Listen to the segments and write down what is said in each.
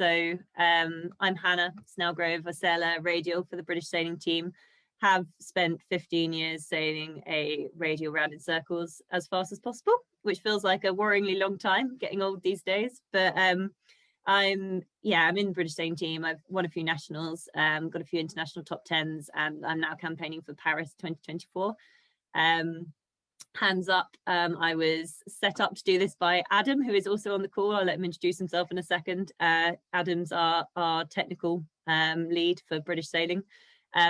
So I'm Hannah Snellgrove, a sailor radial for the British sailing team. Have spent 15 years sailing a radial round in circles as fast as possible, which feels like a worryingly long time, getting old these days. But I'm in the British sailing team. I've won a few nationals, got a few international top 10s, and I'm now campaigning for Paris 2024. Hands up, I was set up to do this by Adam, who is also on the call. I'll let him introduce himself in a second. Adam's our technical lead for British sailing,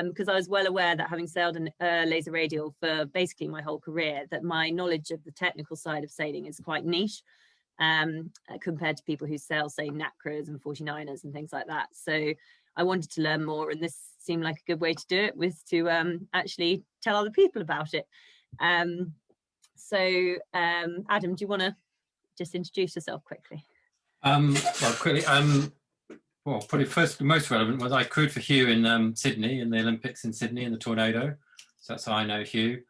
because I was well aware that, having sailed a laser radial for basically my whole career, that my knowledge of the technical side of sailing is quite niche compared to people who sail, say, NACRAs and 49ers and things like that. So I wanted to learn more, and this seemed like a good way to do it, was to actually tell other people about it. So Adam, do you want to just introduce yourself quickly? Well, probably first, the most relevant was I crewed for Hugh in Sydney, in the Olympics in Sydney, in the Tornado. So that's how I know Hugh.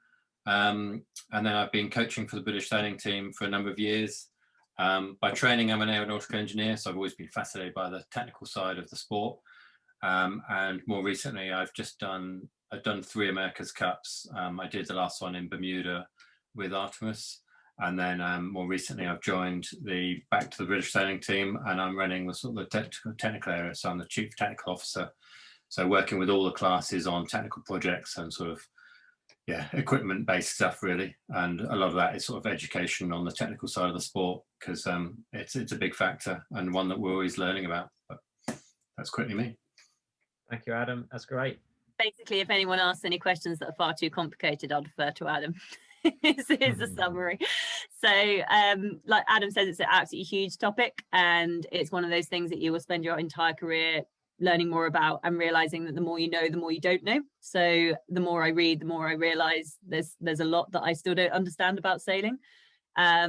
And then I've been coaching for the British sailing team for a number of years. By training, I'm an aeronautical engineer, so I've always been fascinated by the technical side of the sport. And more recently, I've done 3 America's Cups. I did the last one in Bermuda with Artemis. And then more recently, I've joined back to the British sailing team, and I'm running the sort of technical area. So I'm the chief technical officer. So working with all the classes on technical projects and sort of, equipment based stuff really. And a lot of that is sort of education on the technical side of the sport, because it's a big factor and one that we're always learning about. But that's quickly me. Thank you, Adam. That's great. Basically, if anyone asks any questions that are far too complicated, I'll defer to Adam. Here's a summary. So like Adam says, it's an absolutely huge topic, and it's one of those things that you will spend your entire career learning more about and realizing that the more you know, the more you don't know. So the more I read, the more I realize there's a lot that I still don't understand about sailing. I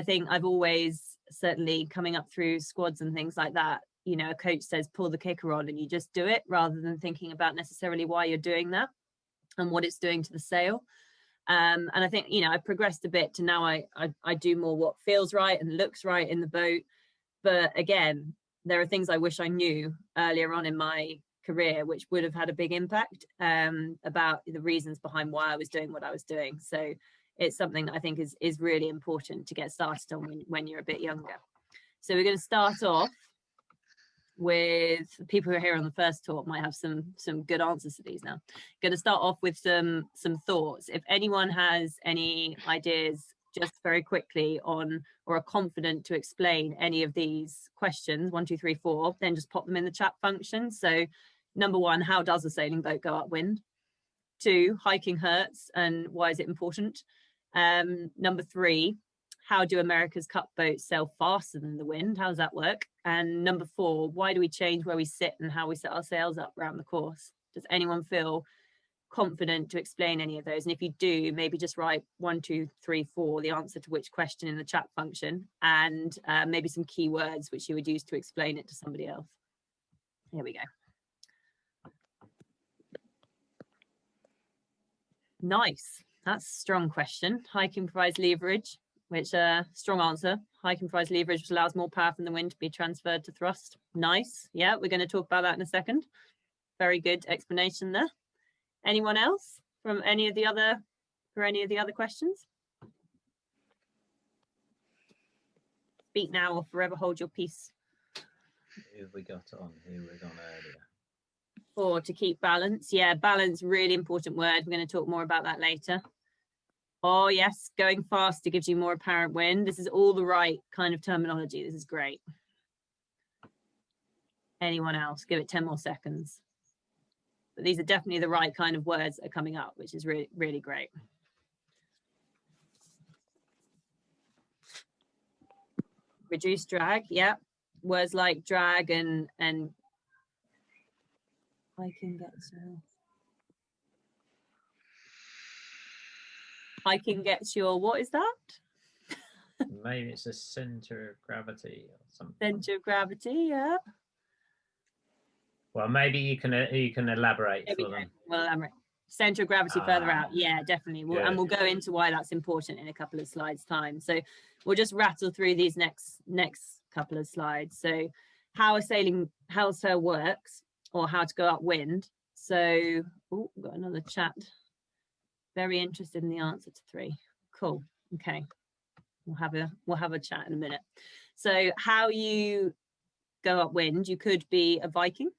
think I've always, certainly coming up through squads and things like that, you know, a coach says pull the kicker on and you just do it, rather than thinking about necessarily why you're doing that and what it's doing to the sail. And I think, you know, I've progressed a bit to now I do more what feels right and looks right in the boat. But again, there are things I wish I knew earlier on in my career, which would have had a big impact about the reasons behind why I was doing what I was doing. So it's something that I think is really important to get started on when you're a bit younger. So we're going to start off with people who are here on the first talk might have some good answers to these now. Going to start off with some thoughts. If anyone has any ideas, just very quickly on, or are confident to explain any of these questions, 1, 2, 3, 4, then just pop them in the chat function. So number 1, how does a sailing boat go upwind? 2, hiking hurts and why is it important? Number 3, how do America's Cup boats sail faster than the wind? How does that work? And number 4, why do we change where we sit and how we set our sails up around the course? Does anyone feel confident to explain any of those? And if you do, maybe just write 1, 2, 3, 4, the answer to which question in the chat function, and maybe some keywords which you would use to explain it to somebody else. Here we go. Nice. That's a strong question. Hiking provides leverage, which strong answer. Hiking provides leverage, which allows more power from the wind to be transferred to thrust. Nice. Yeah, we're going to talk about that in a second. Very good explanation there. Anyone else from any of the other questions? Speak now or forever hold your peace. Who have we got on? Who was on earlier? 4, to keep balance. Yeah, balance, really important word. We're going to talk more about that later. Oh yes, going faster gives you more apparent wind. This is all the right kind of terminology. This is great. Anyone else? Give it 10 more seconds. But these are definitely the right kind of words that are coming up, which is really, really great. Reduce drag, yeah. Words like drag and hiking gets your, what is that? Maybe it's a center of gravity or something. Center of gravity, yeah. Well, maybe you can elaborate for them. Well, elaborate. Center of gravity further out. Yeah, definitely. And we'll go into why that's important in a couple of slides' time. So we'll just rattle through these next couple of slides. So how a sail works, or how to go upwind. So, oh, got another chat. Very interested in the answer to 3. Cool. Okay, we'll have a chat in a minute. So, how you go upwind? You could be a Viking.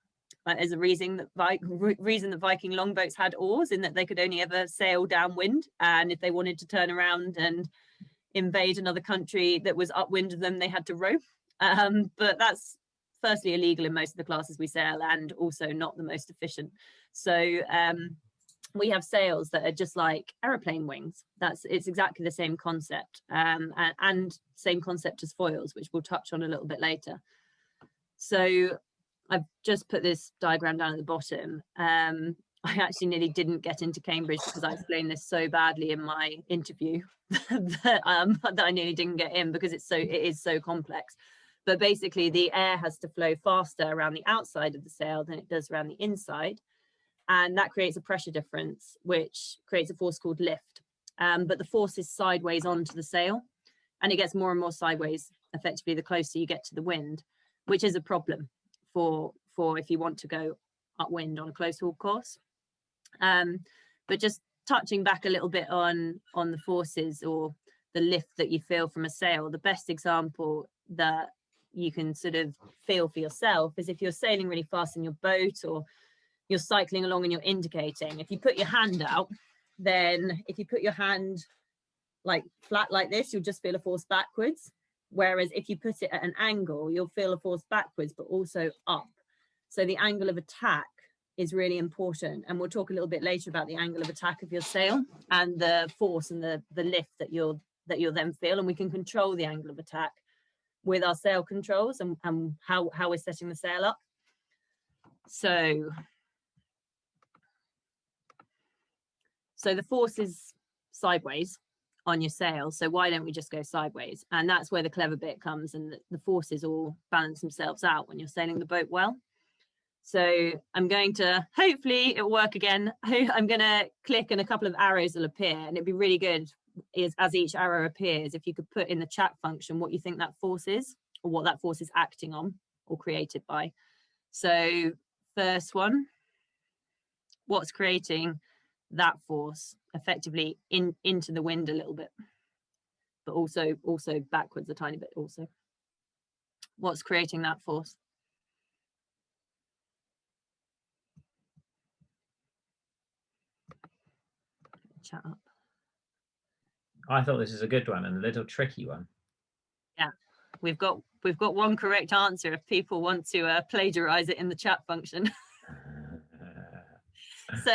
There's a reason that Viking longboats had oars, in that they could only ever sail downwind, and if they wanted to turn around and invade another country that was upwind of them, they had to row. But that's firstly illegal in most of the classes we sail, and also not the most efficient. So we have sails that are just like aeroplane wings. It's exactly the same concept, and same concept as foils, which we'll touch on a little bit later. So I've just put this diagram down at the bottom. I actually nearly didn't get into Cambridge because I explained this so badly in my interview that I nearly didn't get in, because it is so complex. But basically, the air has to flow faster around the outside of the sail than it does around the inside. And that creates a pressure difference, which creates a force called lift. But the force is sideways onto the sail, and it gets more and more sideways, effectively, the closer you get to the wind, which is a problem for if you want to go upwind on a close haul course. But just touching back a little bit on the forces or the lift that you feel from a sail, the best example that you can sort of feel for yourself is if you're sailing really fast in your boat, or you're cycling along and you're indicating. If you put your hand out, then if you put your hand like flat like this, you'll just feel a force backwards. Whereas if you put it at an angle, you'll feel a force backwards, but also up. So the angle of attack is really important. And we'll talk a little bit later about the angle of attack of your sail and the force and the lift that you'll then feel. And we can control the angle of attack with our sail controls and how we're setting the sail up. So the force is sideways on your sail. So why don't we just go sideways? And that's where the clever bit comes, and the forces all balance themselves out when you're sailing the boat well. So I'm going to, hopefully it'll work again. I'm going to click and a couple of arrows will appear, and it'd be really good as each arrow appears, if you could put in the chat function what you think that force is, or what that force is acting on or created by. So first one, what's creating that force effectively into the wind a little bit, but also backwards a tiny bit also. What's creating that force? Chat up. I thought this is a good one and a little tricky one. Yeah, we've got one correct answer if people want to plagiarize it in the chat function. So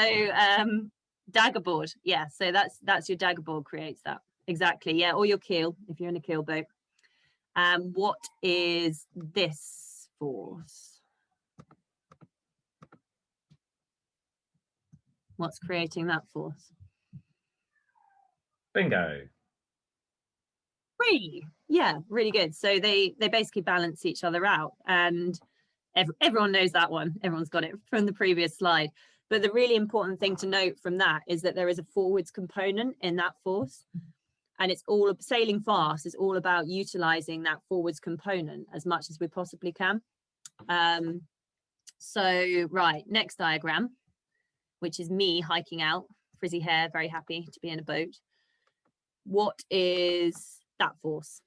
daggerboard, yeah, so that's your daggerboard creates that, exactly, yeah, or your keel if you're in a keel boat. What is this force? What's creating that force? Bingo. 3, yeah, really good. So they basically balance each other out, and everyone knows that one. Everyone's got it from the previous slide. But the really important thing to note from that is that there is a forwards component in that force, and it's all sailing fast is all about utilizing that forwards component as much as we possibly can. So right, next diagram, which is me hiking out, frizzy hair, very happy to be in a boat. What is that force?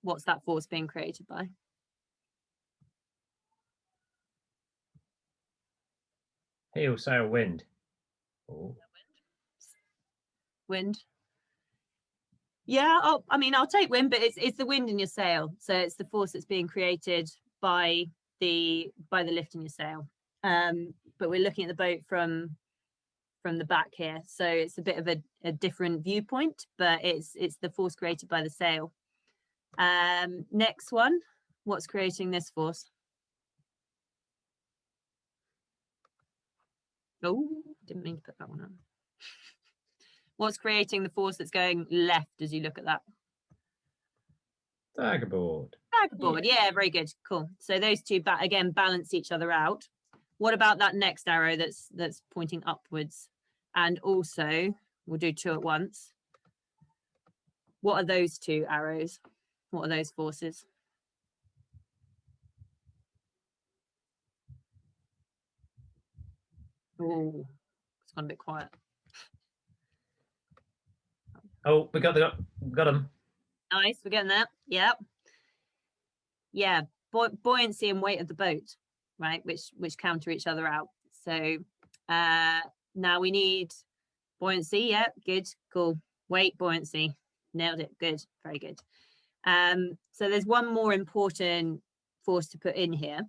What's that force being created by? Heel, sail, wind. Ooh. Wind. Yeah, I'll take wind, but it's the wind in your sail. So it's the force that's being created by the lift in your sail. But we're looking at the boat from the back here, so it's a bit of a different viewpoint, but it's the force created by the sail. Next one, what's creating this force? Oh, didn't mean to put that one on. What's creating the force that's going left as you look at that? Daggerboard. Daggerboard, yeah, very good, cool. So those two again balance each other out. What about that next arrow that's pointing upwards? And also, we'll do 2 at once. What are those 2 arrows? What are those forces? Oh, it's gone a bit quiet. Oh, we got them. Nice, we're getting there. Yep. Yeah, buoyancy and weight of the boat, right, which counter each other out. So now we need buoyancy. Yeah, good, cool. Weight, buoyancy, nailed it. Good, very good. So there's one more important force to put in here,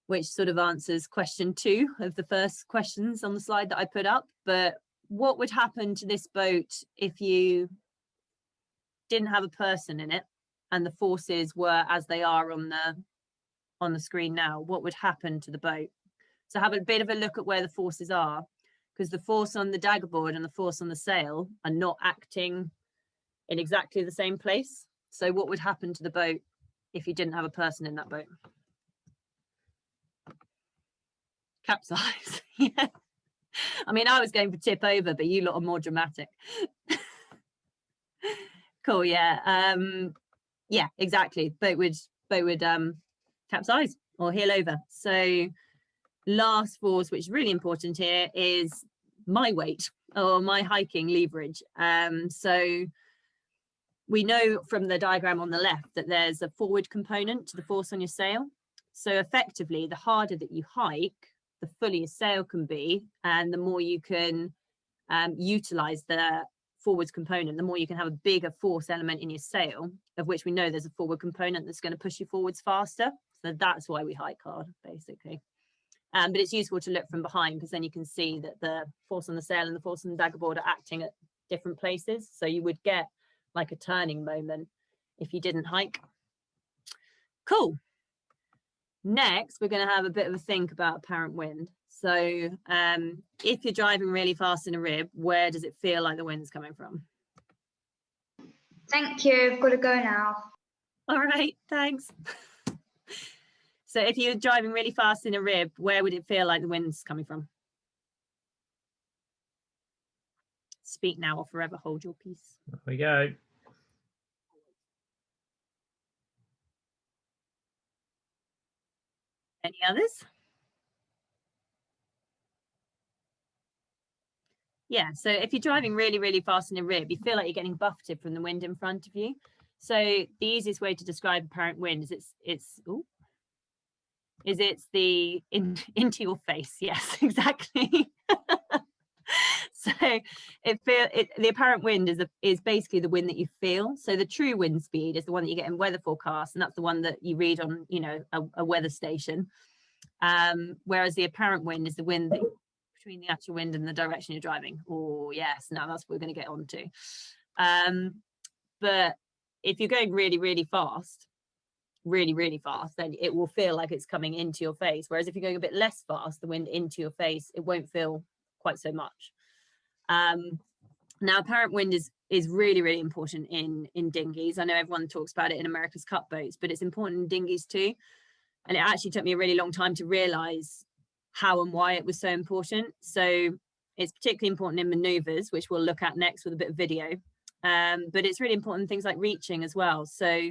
which sort of answers question 2 of the first questions on the slide that I put up. But what would happen to this boat if you didn't have a person in it and the forces were as they are on the screen now? What would happen to the boat? So have a bit of a look at where the forces are, because the force on the daggerboard and the force on the sail are not acting in exactly the same place. So what would happen to the boat if you didn't have a person in that boat? Capsize. Yeah. I mean, I was going for tip over, but you lot are more dramatic. Cool. Yeah. Yeah, exactly. Boat would capsize or heel over. So last force, which is really important here, is my weight or my hiking leverage. So we know from the diagram on the left that there's a forward component to the force on your sail. So effectively, the harder that you hike, the fuller your sail can be, and the more you can utilize the forwards component, the more you can have a bigger force element in your sail, of which we know there's a forward component that's going to push you forwards faster. So that's why we hike hard, basically. But it's useful to look from behind, because then you can see that the force on the sail and the force on the daggerboard are acting at different places. So you would get like a turning moment if you didn't hike. Cool. Next, we're going to have a bit of a think about apparent wind. So if you're driving really fast in a rib, where does it feel like the wind's coming from? Thank you. I've got to go now. All right, thanks. So if you're driving really fast in a rib, where would it feel like the wind's coming from? Speak now or forever hold your peace. There we go. Any others? Yeah, so if you're driving really, really fast in a rib, you feel like you're getting buffeted from the wind in front of you. So the easiest way to describe apparent wind is it's the into your face. Yes, exactly. So the apparent wind is basically the wind that you feel. So the true wind speed is the one that you get in weather forecasts, and that's the one that you read on, you know, a weather station. Whereas the apparent wind is the wind that between the actual wind and the direction you're driving. Oh yes, now that's what we're going to get on to. But if you're going really, really fast, then it will feel like it's coming into your face. Whereas if you're going a bit less fast, the wind into your face, it won't feel quite so much. Now apparent wind is really, really important in dinghies. I know everyone talks about it in America's Cup boats, but it's important in dinghies too. And it actually took me a really long time to realize how and why it was so important. So it's particularly important in maneuvers, which we'll look at next with a bit of video. But it's really important in things like reaching as well. So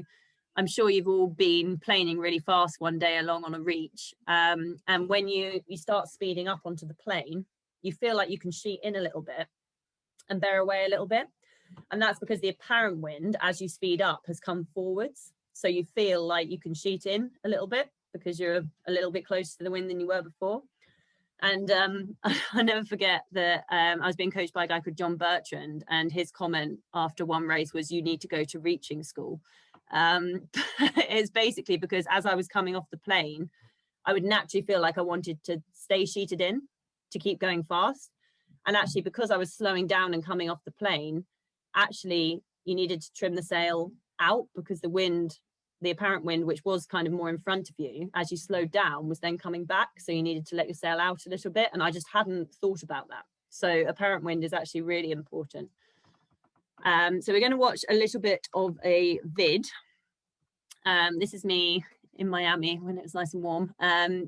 I'm sure you've all been planing really fast one day along on a reach. And when you start speeding up onto the plane, you feel like you can sheet in a little bit and bear away a little bit. And that's because the apparent wind, as you speed up, has come forwards. So you feel like you can sheet in a little bit because you're a little bit closer to the wind than you were before. And I never forget that I was being coached by a guy called John Bertrand, and his comment after one race was, "You need to go to reaching school." It's basically because as I was coming off the plane, I would naturally feel like I wanted to stay sheeted in to keep going fast. And actually, because I was slowing down and coming off the plane, actually you needed to trim the sail out, because the wind, the apparent wind, which was kind of more in front of you, as you slowed down, was then coming back. So you needed to let your sail out a little bit. And I just hadn't thought about that. So apparent wind is actually really important. So we're going to watch a little bit of a vid. This is me in Miami when it was nice and warm,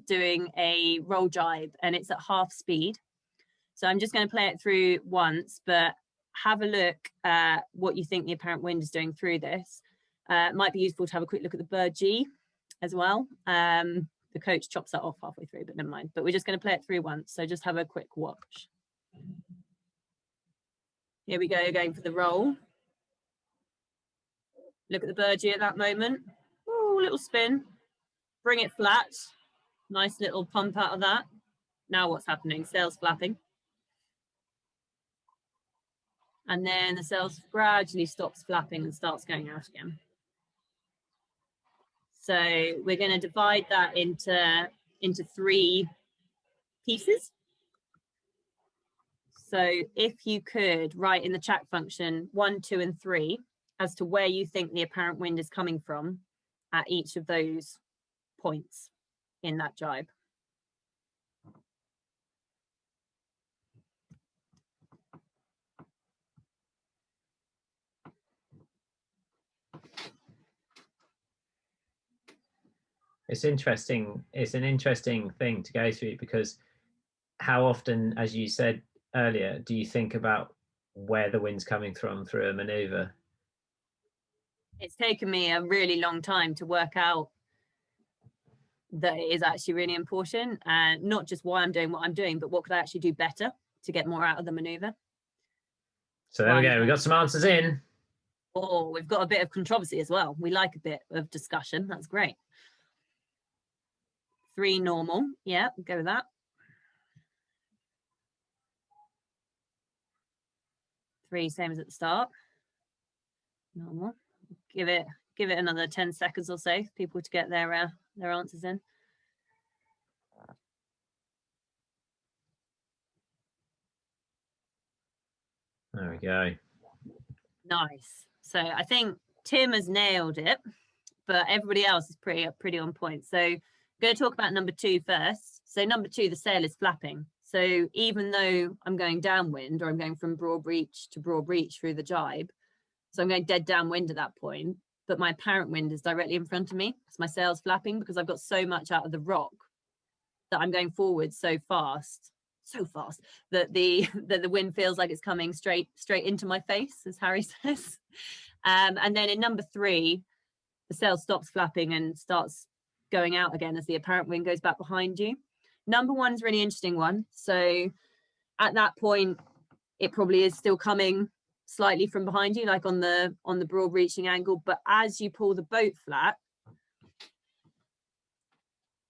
doing a roll jibe, and it's at half speed. So I'm just going to play it through once, but have a look at what you think the apparent wind is doing through this. It might be useful to have a quick look at the bird G as well. The coach chops that off halfway through, but never mind. But we're just going to play it through once. So just have a quick watch. Here we go, going for the roll. Look at the birdie at that moment. Ooh, little spin. Bring it flat. Nice little pump out of that. Now what's happening? Sails flapping. And then the sails gradually stops flapping and starts going out again. So we're going to divide that into 3 pieces. So if you could write in the chat function 1, 2, and 3 as to where you think the apparent wind is coming from at each of those points in that jibe. It's interesting. It's an interesting thing to go through, because how often, as you said earlier, do you think about where the wind's coming from through a maneuver? It's taken me a really long time to work out that it is actually really important, and not just why I'm doing what I'm doing, but what could I actually do better to get more out of the maneuver. So there we go. We got some answers in. Oh, we've got a bit of controversy as well. We like a bit of discussion. That's great. 3 normal. Yeah, go with that. 3 same as at the start. Normal. Give it another 10 seconds or so for people to get their answers in. There we go. Nice. So I think Tim has nailed it, but everybody else is pretty on point. So I'm going to talk about number 2 first. So number 2, the sail is flapping. So even though I'm going downwind, or I'm going from broad breach to broad breach through the jibe, so I'm going dead downwind at that point, but my apparent wind is directly in front of me. So my sail's flapping because I've got so much out of the rock that I'm going forward so fast that the wind feels like it's coming straight into my face, as Harry says. And then in number 3, the sail stops flapping and starts going out again as the apparent wind goes back behind you. Number 1 is a really interesting one. So at that point, it probably is still coming slightly from behind you, like on the broad reaching angle. But as you pull the boat flat,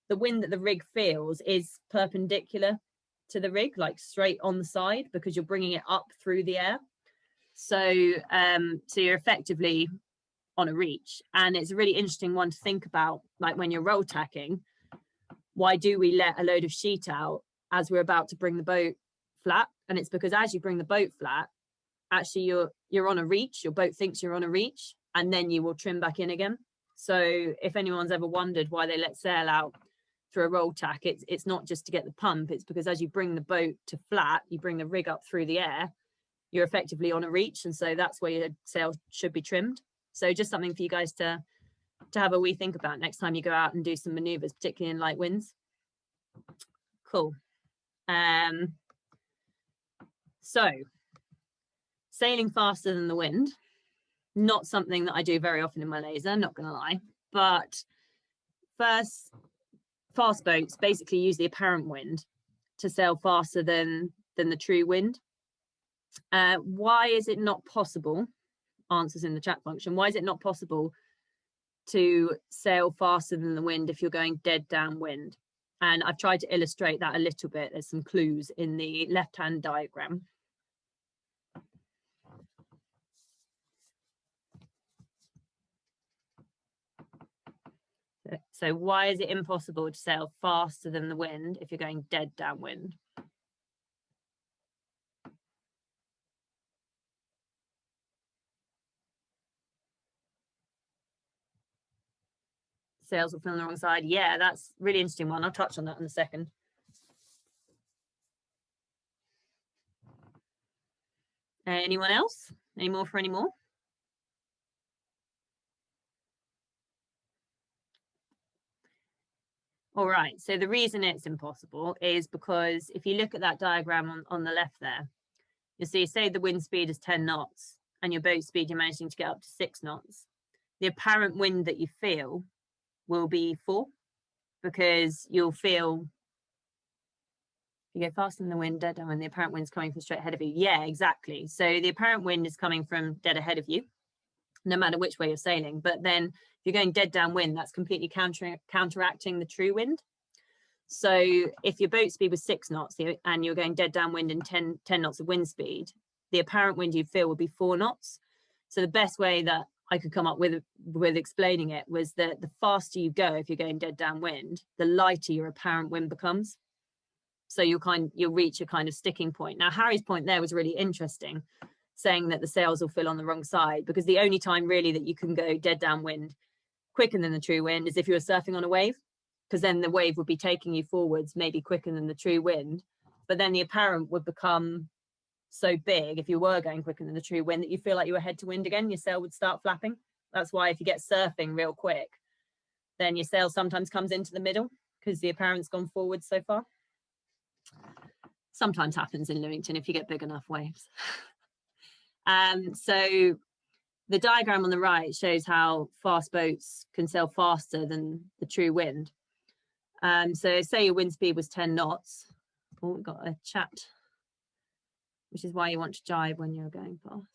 the wind that the rig feels is perpendicular to the rig, like straight on the side, because you're bringing it up through the air. So you're effectively on a reach. And it's a really interesting one to think about, like when you're roll tacking, why do we let a load of sheet out as we're about to bring the boat flat? And it's because as you bring the boat flat, actually you're on a reach, your boat thinks you're on a reach, and then you will trim back in again. So if anyone's ever wondered why they let sail out through a roll tack, it's not just to get the pump, it's because as you bring the boat to flat, you bring the rig up through the air, you're effectively on a reach, and so that's where your sail should be trimmed. So just something for you guys to have a wee think about next time you go out and do some maneuvers, particularly in light winds. Cool. So sailing faster than the wind, not something that I do very often in my laser, not gonna lie, but first, fast boats basically use the apparent wind to sail faster than the true wind. Why is it not possible? Answers in the chat function. Why is it not possible to sail faster than the wind if you're going dead downwind? And I've tried to illustrate that a little bit. There's some clues in the left-hand diagram. So why is it impossible to sail faster than the wind if you're going dead downwind? Sails will film the wrong side. Yeah, that's a really interesting one. I'll touch on that in a second. Anyone else? Any more for any more? All right, so the reason it's impossible is because if you look at that diagram on the left there, you'll see, say the wind speed is 10 knots and your boat speed, you're managing to get up to 6 knots. The apparent wind that you feel will be 4. because you'll feel, you go faster than the wind, dead down, and the apparent wind's coming from straight ahead of you. Yeah, exactly. So the apparent wind is coming from dead ahead of you, no matter which way you're sailing. But then if you're going dead downwind, that's completely counteracting the true wind. So if your boat speed was 6 knots and you're going dead downwind and 10 knots of wind speed, the apparent wind you feel would be 4 knots. So the best way that I could come up with explaining it was that the faster you go, if you're going dead downwind, the lighter your apparent wind becomes. So you'll reach a kind of sticking point. Now, Harry's point there was really interesting, saying that the sails will fill on the wrong side, because the only time really that you can go dead downwind quicker than the true wind is if you were surfing on a wave, because then the wave would be taking you forwards maybe quicker than the true wind, but then the apparent would become so big if you were going quicker than the true wind that you feel like you were head to wind again. Your sail would start flapping. That's why if you get surfing real quick, then your sail sometimes comes into the middle because the apparent's gone forward so far. Sometimes happens in Lymington if you get big enough waves. So the diagram on the right shows how fast boats can sail faster than the true wind. So say your wind speed was 10 knots. Oh, we've got a chat, which is why you want to jibe when you're going fast.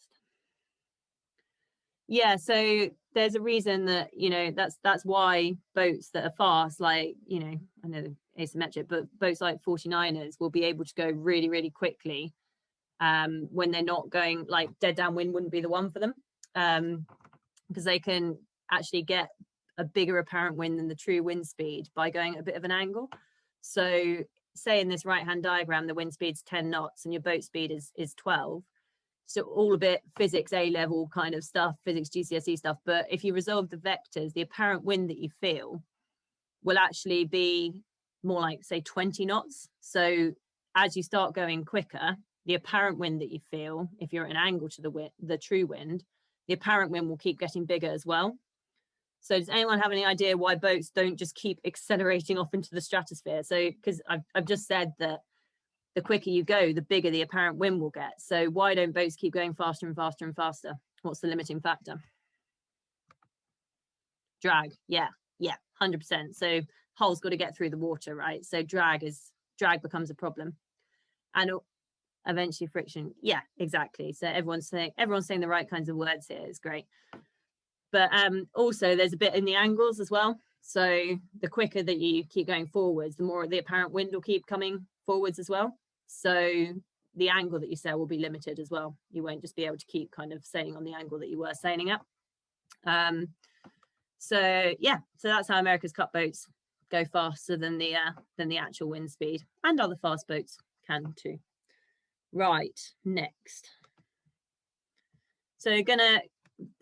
Yeah, so there's a reason that, you know, that's why boats that are fast, like, you know, I know they're asymmetric, but boats like 49ers will be able to go really, really quickly when they're not going, like dead downwind wouldn't be the one for them, because they can actually get a bigger apparent wind than the true wind speed by going at a bit of an angle. So say in this right hand diagram the wind speed's 10 knots and your boat speed is 12, so all a bit physics A level kind of stuff, physics GCSE stuff, but if you resolve the vectors, the apparent wind that you feel will actually be more like, say, 20 knots. So as you start going quicker, the apparent wind that you feel, if you're at an angle to the true wind, the apparent wind will keep getting bigger as well. So does anyone have any idea why boats don't just keep accelerating off into the stratosphere? So, because I've just said that the quicker you go, the bigger the apparent wind will get. So why don't boats keep going faster and faster and faster? What's the limiting factor? Drag. Yeah, 100%. So hull's got to get through the water, right? So drag becomes a problem, and eventually friction. Yeah, exactly. So everyone's saying the right kinds of words here. It's great. But also there's a bit in the angles as well. So the quicker that you keep going forwards, the more the apparent wind will keep coming forwards as well. So the angle that you sail will be limited as well. You won't just be able to keep kind of sailing on the angle that you were sailing at. So yeah, so that's how America's Cup boats go faster than the actual wind speed, and other fast boats can too. Right, next. So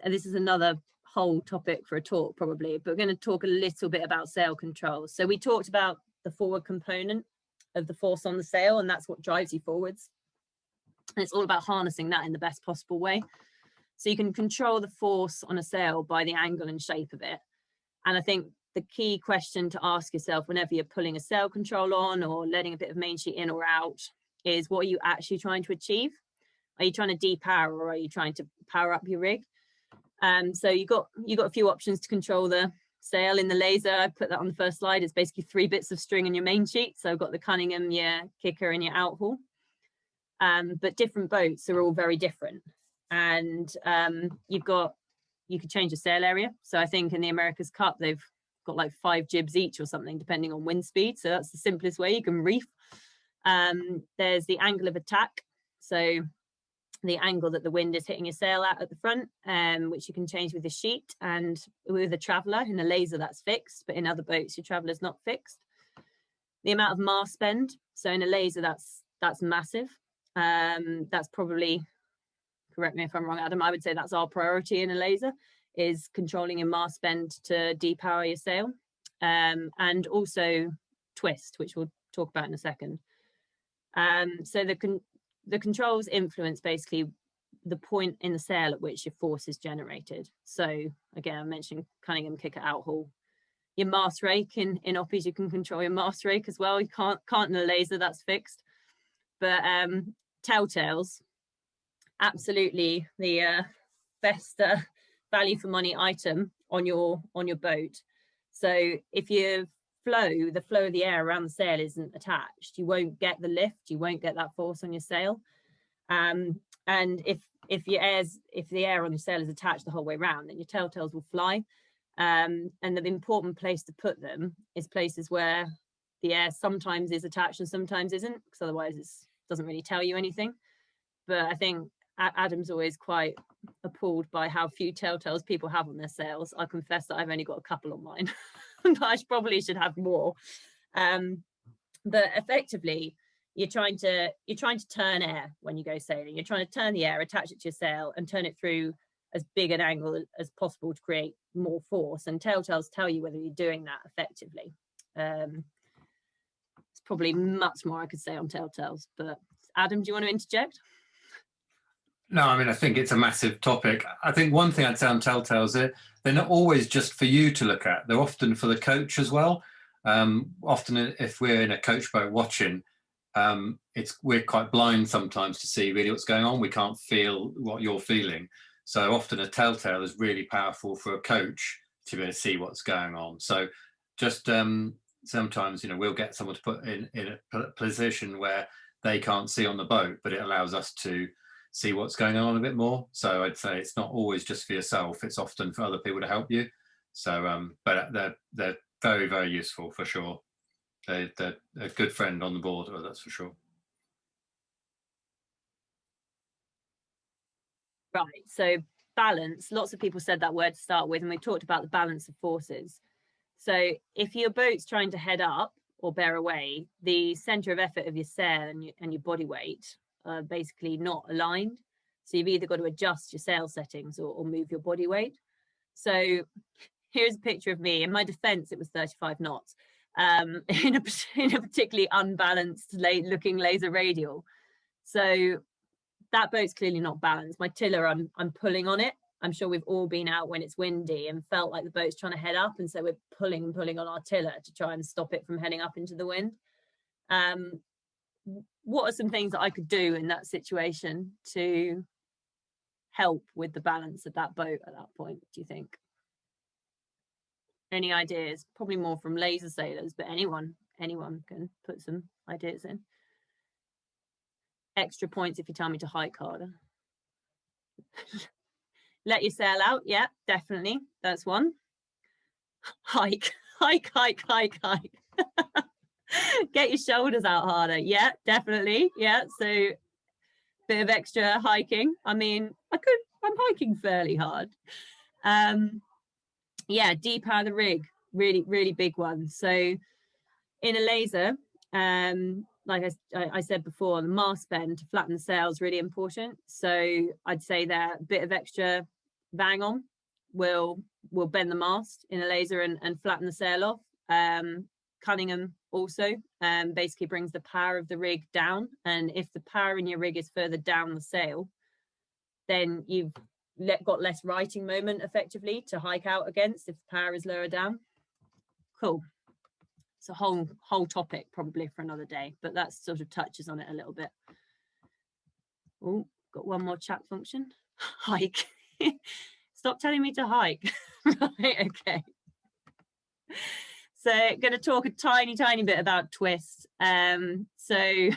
this is another whole topic for a talk probably, but we're going to talk a little bit about sail control. So we talked about the forward component of the force on the sail, and that's what drives you forwards. And it's all about harnessing that in the best possible way. So you can control the force on a sail by the angle and shape of it. And I think the key question to ask yourself whenever you're pulling a sail control on or letting a bit of main sheet in or out is, what are you actually trying to achieve? Are you trying to depower, or are you trying to power up your rig? So you got a few options to control the sail in the laser. I put that on the first slide. It's basically 3 bits of string in your main sheet. So I've got the Cunningham, your kicker, and your outhaul. But different boats are all very different, and you could change the sail area. So I think in the America's Cup they've got like 5 jibs each or something, depending on wind speed. So that's the simplest way. You can reef. There's the angle of attack. So the angle that the wind is hitting your sail at the front, which you can change with the sheet, and with a traveller. In a laser that's fixed, but in other boats your traveller's not fixed. The amount of mast bend. So in a laser that's massive. That's probably, correct me if I'm wrong, Adam, I would say that's our priority in a laser, is controlling your mast bend to depower your sail, and also twist, which we'll talk about in a second. So the controls influence basically the point in the sail at which your force is generated. So again, I mentioned Cunningham, kicker, outhaul. Your mast rake in oppies, you can control your mast rake as well. You can't in a laser, that's fixed. But telltales, absolutely the best value for money item on your boat. So if you've the flow of the air around the sail isn't attached, you won't get the lift, you won't get that force on your sail. And if the air on your sail is attached the whole way around, then your telltales will fly. And the important place to put them is places where the air sometimes is attached and sometimes isn't, because otherwise it doesn't really tell you anything. But I think Adam's always quite appalled by how few telltales people have on their sails. I confess that I've only got a couple on mine, but I probably should have more. But effectively, you're trying to turn air when you go sailing. You're trying to turn the air, attach it to your sail, and turn it through as big an angle as possible to create more force. And telltales tell you whether you're doing that effectively. It's probably much more I could say on telltales, but Adam, do you want to interject? No, I mean, I think it's a massive topic. I think one thing I'd say on telltales, they're not always just for you to look at. They're often for the coach as well. Often if we're in a coach boat watching, we're quite blind sometimes to see really what's going on. We can't feel what you're feeling. So often a telltale is really powerful for a coach to be able to see what's going on. So just sometimes, we'll get someone to put in a position where they can't see on the boat, but it allows us to see what's going on a bit more. So I'd say it's not always just for yourself, it's often for other people to help you. So but they're very, very useful for sure. They're a good friend on the board, that's for sure. Right, so balance, lots of people said that word to start with, and we talked about the balance of forces. So if your boat's trying to head up or bear away, the center of effort of your sail and your body weight are basically not aligned. So you've either got to adjust your sail settings or move your body weight. So here's a picture of me. In my defense, it was 35 knots in a particularly unbalanced looking laser radial. So that boat's clearly not balanced. My tiller, I'm pulling on it. I'm sure we've all been out when it's windy and felt like the boat's trying to head up, and so we're pulling on our tiller to try and stop it from heading up into the wind. What are some things that I could do in that situation to help with the balance of that boat at that point, do you think? Any ideas? Probably more from laser sailors, but anyone can put some ideas in. Extra points if you tell me to hike harder. Let your sail out. Yeah, definitely. That's one. Hike. Get your shoulders out harder. Yeah, definitely. Yeah, so bit of extra hiking. I mean, I'm hiking fairly hard. Yeah, depower the rig. Really, really big one. So in a laser, like I said before, the mast bend to flatten the sail is really important. So I'd say that a bit of extra bang on will bend the mast in a laser and flatten the sail off. Cunningham also basically brings the power of the rig down. And if the power in your rig is further down the sail, then you've got less righting moment effectively to hike out against if the power is lower down. Cool. It's a whole topic probably for another day, but that sort of touches on it a little bit. Oh, got one more chat function. Hike. Stop telling me to hike. Right, okay. So going to talk a tiny bit about twist. So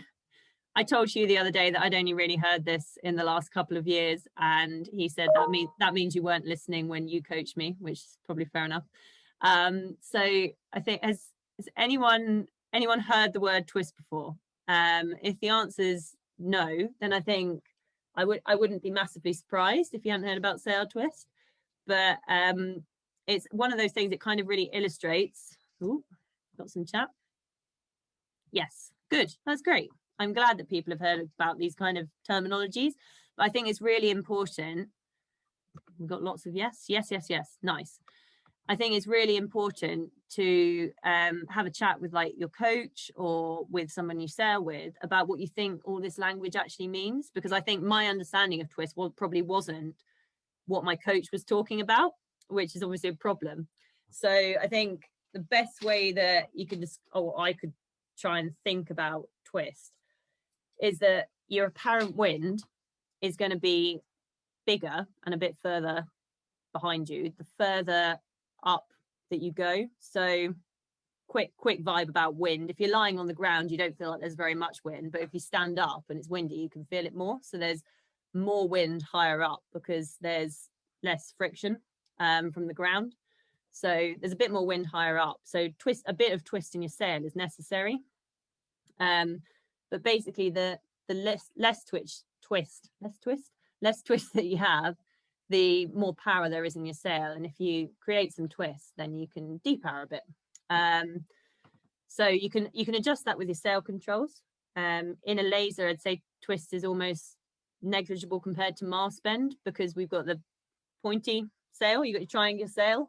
I told you the other day that I'd only really heard this in the last couple of years, and he said that means you weren't listening when you coached me, which is probably fair enough. So I think has anyone heard the word twist before? If the answer is no, then I think I wouldn't be massively surprised if you hadn't heard about sail twist. But it's one of those things that kind of really illustrates. Ooh, got some chat. Yes, good. That's great. I'm glad that people have heard about these kind of terminologies, but I think it's really important. We've got lots of yes. Nice. I think it's really important to have a chat with like your coach or with someone you sail with about what you think all this language actually means, because I think my understanding of twist probably wasn't what my coach was talking about, which is obviously a problem. So I think the best way that you can I could try and think about twist is that your apparent wind is going to be bigger and a bit further behind you the further up that you go. So quick vibe about wind. If you're lying on the ground, you don't feel like there's very much wind, but if you stand up and it's windy, you can feel it more. So there's more wind higher up because there's less friction from the ground. So there's a bit more wind higher up. So a bit of twist in your sail is necessary. But basically the less twist that you have, the more power there is in your sail. And if you create some twist, then you can depower a bit. So you can adjust that with your sail controls. In a laser, I'd say twist is almost negligible compared to mast bend because we've got the pointy sail, you've got your triangular sail.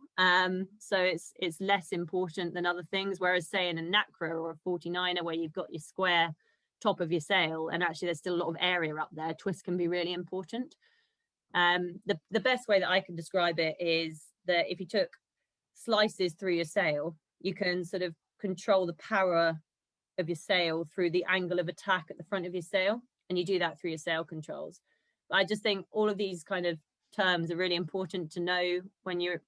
So it's less important than other things. Whereas say in a Nacra or a 49er where you've got your square top of your sail and actually there's still a lot of area up there, twist can be really important. The best way that I can describe it is that if you took slices through your sail, you can sort of control the power of your sail through the angle of attack at the front of your sail, and you do that through your sail controls. But I just think all of these kind of terms are really important to know when you're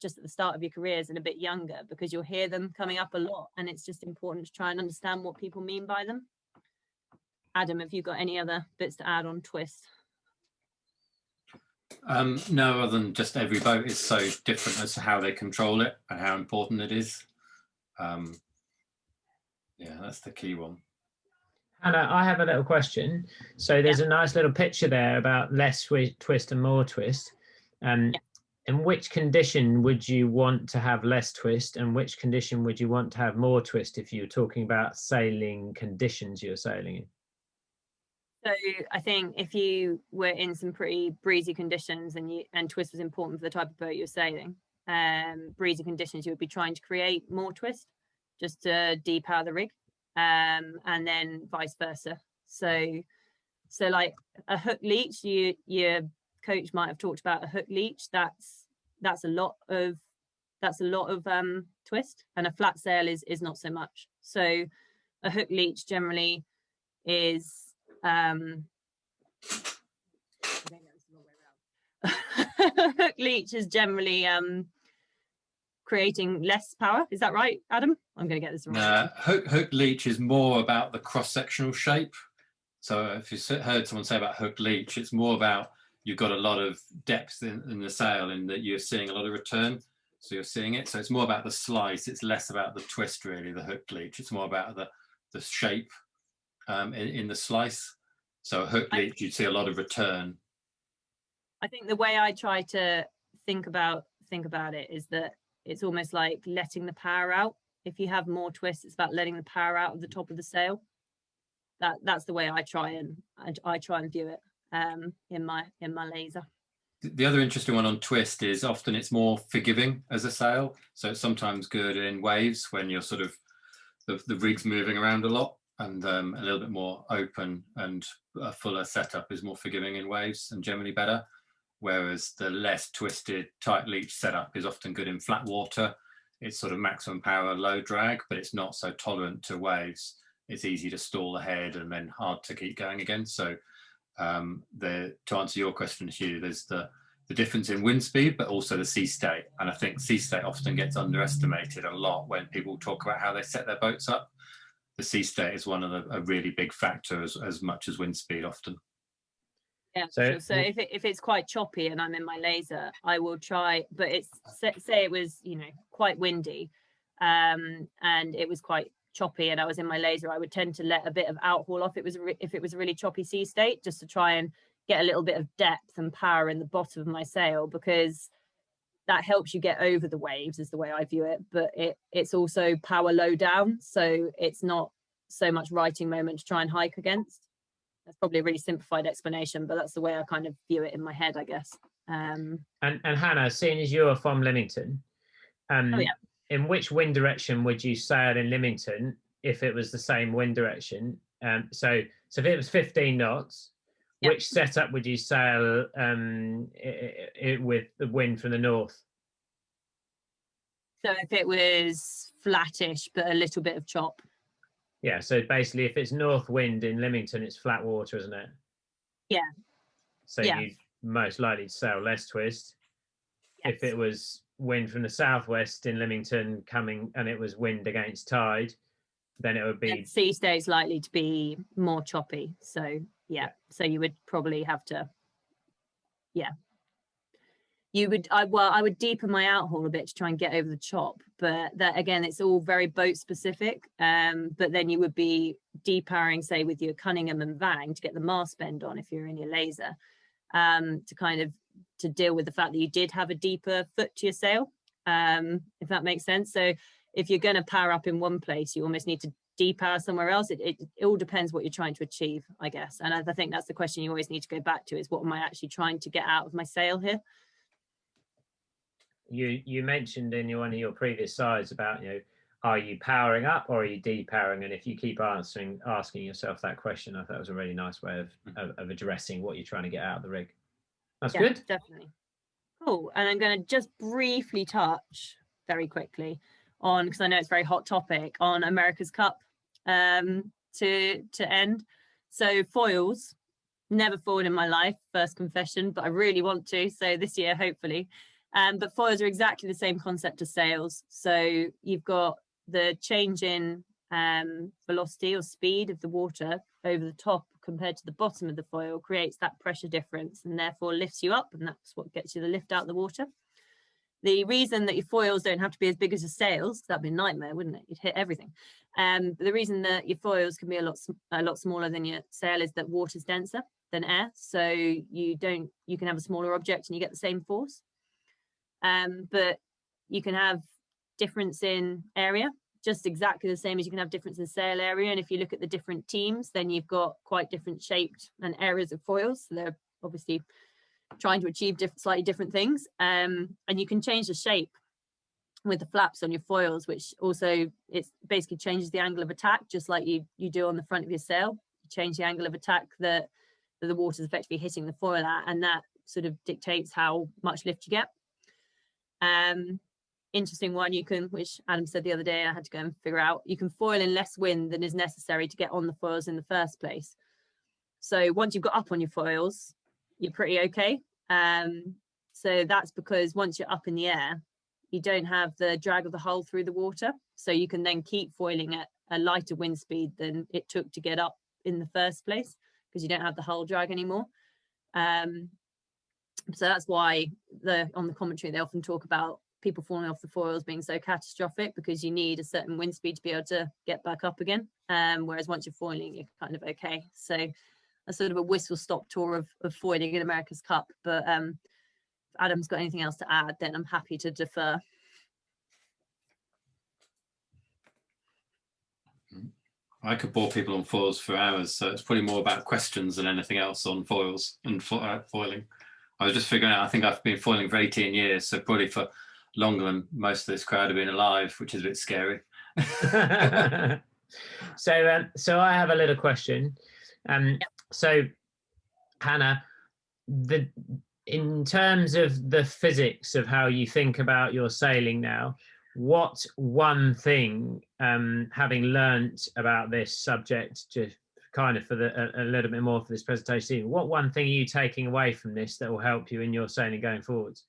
just at the start of your careers and a bit younger, because you'll hear them coming up a lot, and it's just important to try and understand what people mean by them. Adam, have you got any other bits to add on twist? No, other than just every boat is so different as to how they control it and how important it is. Yeah, that's the key one. Hannah, I have a little question. So there's a nice little picture there about less twist and more twist. In which condition would you want to have less twist, and which condition would you want to have more twist if you're talking about sailing conditions you're sailing in? So I think if you were in some pretty breezy conditions and twist was important for the type of boat you're sailing, breezy conditions, you would be trying to create more twist just to depower the rig, and then vice versa. So like a hook leech, your coach might have talked about a hook leech. That's a lot of twist, and a flat sail is not so much. So a hook leech generally is hook leech is generally creating less power. Is that right, Adam? I'm going to get this wrong. Hook leech is more about the cross-sectional shape. So if you heard someone say about hook leech, it's more about you've got a lot of depth in the sail, in that you're seeing a lot of return. So you're seeing it. So it's more about the slice. It's less about the twist, really, the hook leech. It's more about the shape in the slice. So a hook leech, you'd see a lot of return. I think the way I try to think about it is that it's almost like letting the power out. If you have more twist, it's about letting the power out of the top of the sail. That's the way I try and view it in my laser. The other interesting one on twist is often it's more forgiving as a sail. So it's sometimes good in waves when you're sort of the rig's moving around a lot, and a little bit more open, and a fuller setup is more forgiving in waves and generally better. Whereas the less twisted tight leech setup is often good in flat water. It's sort of maximum power, low drag, but it's not so tolerant to waves. It's easy to stall ahead and then hard to keep going again. So to answer your question, Hugh, there's the difference in wind speed, but also the sea state. And I think sea state often gets underestimated a lot when people talk about how they set their boats up. The sea state is one of a really big factor as much as wind speed often. Yeah, so if it's quite choppy and I'm in my laser, I will try, but it's say it was, quite windy, and it was quite choppy and I was in my laser, I would tend to let a bit of outhaul off if it was a really choppy sea state, just to try and get a little bit of depth and power in the bottom of my sail, because that helps you get over the waves, is the way I view it. But it's also power low down, so it's not so much righting moment to try and hike against. That's probably a really simplified explanation, but that's the way I kind of view it in my head, I guess. And Hannah, seeing as you're from Lymington, in which wind direction would you sail in Lymington if it was the same wind direction? So if it was 15 knots, which setup would you sail with the wind from the north? So if it was flattish, but a little bit of chop. Yeah, so basically if it's north wind in Lymington, it's flat water, isn't it? Yeah. So you'd most likely sail less twist. Yes. If it was wind from the southwest in Lymington coming, and it was wind against tide, then it would be sea state's likely to be more choppy. So yeah, so you would probably have to, you would, I would deepen my outhaul a bit to try and get over the chop, but that again, it's all very boat specific. But then you would be depowering, say, with your Cunningham and Vang to get the mast bend on if you're in your laser, to kind of to deal with the fact that you did have a deeper foot to your sail, if that makes sense. So if you're going to power up in one place, you almost need to depower somewhere else. It all depends what you're trying to achieve, I guess. And I think that's the question you always need to go back to, is what am I actually trying to get out of my sail here? You mentioned in one of your previous slides about, you know, are you powering up or are you depowering? And if you keep asking yourself that question, I thought it was a really nice way of addressing what you're trying to get out of the rig. That's good. Definitely. Cool. And I'm going to just briefly touch very quickly on, because I know it's a very hot topic, on America's Cup to end. So foils, never foiled in my life, first confession, but I really want to. So this year, hopefully. But foils are exactly the same concept as sails. So you've got the change in velocity or speed of the water over the top compared to the bottom of the foil creates that pressure difference and therefore lifts you up, and that's what gets you the lift out of the water. The reason that your foils don't have to be as big as your sails, that'd be a nightmare, wouldn't it? You'd hit everything. But the reason that your foils can be a lot smaller than your sail is that water's denser than air. So you can have a smaller object and you get the same force. But you can have difference in area, just exactly the same as you can have difference in sail area. And if you look at the different teams, then you've got quite different shaped and areas of foils. So they're obviously trying to achieve slightly different things. And you can change the shape with the flaps on your foils, which also it basically changes the angle of attack, just like you do on the front of your sail. You change the angle of attack that the water is effectively hitting the foil at, and that sort of dictates how much lift you get. Interesting one, which Adam said the other day, I had to go and figure out, you can foil in less wind than is necessary to get on the foils in the first place. So once you've got up on your foils, you're pretty okay. So that's because once you're up in the air, you don't have the drag of the hull through the water. So you can then keep foiling at a lighter wind speed than it took to get up in the first place, because you don't have the hull drag anymore. So that's why on the commentary, they often talk about people falling off the foils being so catastrophic, because you need a certain wind speed to be able to get back up again. Whereas once you're foiling, you're kind of okay. So a sort of a whistle-stop tour of foiling in America's Cup. But if Adam's got anything else to add, then I'm happy to defer. I could bore people on foils for hours, so it's probably more about questions than anything else on foils and foiling. I was just figuring out, I think I've been foiling for 18 years, so probably for longer than most of this crowd have been alive, which is a bit scary. So I have a little question. So Hannah, in terms of the physics of how you think about your sailing now, what one thing, having learnt about this subject just kind of for a little bit more for this presentation, what one thing are you taking away from this that will help you in your sailing going forwards?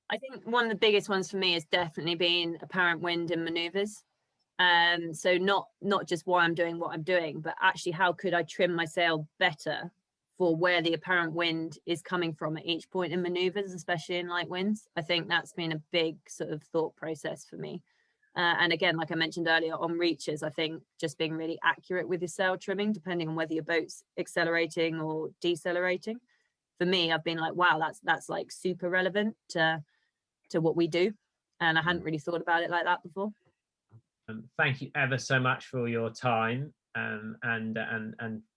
I think one of the biggest ones for me has definitely been apparent wind and maneuvers. So not just why I'm doing what I'm doing, but actually how could I trim my sail better for where the apparent wind is coming from at each point in maneuvers, especially in light winds. I think that's been a big sort of thought process for me. And again, like I mentioned earlier, on reaches, I think just being really accurate with your sail trimming, depending on whether your boat's accelerating or decelerating. For me, I've been like, wow, that's like super relevant to what we do. And I hadn't really thought about it like that before. Thank you ever so much for your time and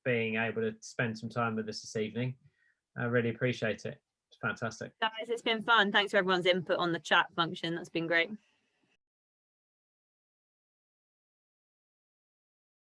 being able to spend some time with us this evening. I really appreciate it. It's fantastic. Guys, it's been fun. Thanks for everyone's input on the chat function. That's been great.